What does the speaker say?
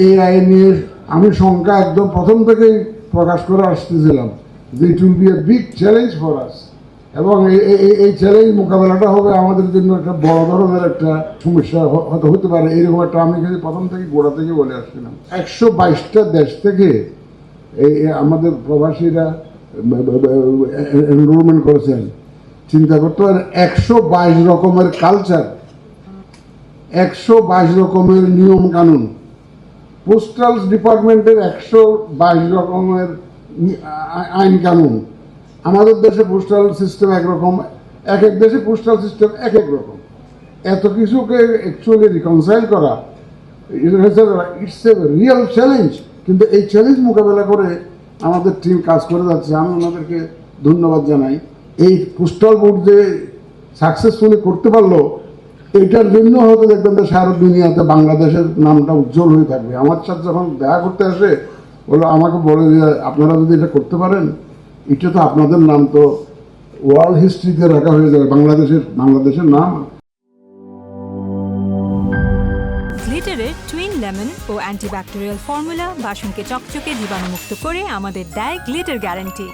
AI নিয়ে আমি শঙ্কা একদম প্রথম থেকেই প্রকাশ করে আসতেছিলাম যে it will B a big challenge for us, এবং এই চ্যালেঞ্জ মোকাবেলাটা হবে আমাদের জন্য একটা বড় ধরনের একটা সমস্যা হতে পারে। এইরকম একটা আমি কিন্তু প্রথম থেকে গোড়া থেকে বলে আসছিলাম। 122টা দেশ থেকে আমাদের প্রবাসীরা এনরোলমেন্ট করেছেন। চিন্তা করতে পারেন 122 রকমের কালচার, 122 রকমের নিয়ম কানুন, পোস্টাল ডিপার্টমেন্টের 122 রকমের আইন কানুন। আমাদের দেশে পোস্টাল সিস্টেম একরকম, এক এক দেশে পোস্টাল সিস্টেম এক এক রকম। এত কিছুকে অ্যাকচুয়ালি রিকনসাইল করা ইটস এ রিয়েল চ্যালেঞ্জ। কিন্তু এই চ্যালেঞ্জ মোকাবেলা করে আমাদের টিম কাজ করে যাচ্ছে, আমি ওনাদেরকে ধন্যবাদ জানাই। এই পোস্টাল বোর্ড যে সাকসেসফুলি করতে পারলো, এটার জন্য হয়তো দেখবেন যে সারা দুনিয়াতে বাংলাদেশের নামটা উজ্জ্বল হয়ে থাকবে। আমার সাথে যখন দেখা করতে আসে আমাকে বলে যে আপনারা যদি এটা করতে পারেন, এটা তো আপনাদের নাম তো ওয়ার্ল্ড হিস্ট্রিতে রাখা হয়ে যাবে, বাংলাদেশের নাম। গ্লিটারের টুইন লেমন ও অ্যান্টিব্যাকটেরিয়াল ফর্মুলা বাসনকে চকচকে জীবাণুমুক্ত করে আমাদের দেয় গ্লিটার গ্যারান্টি।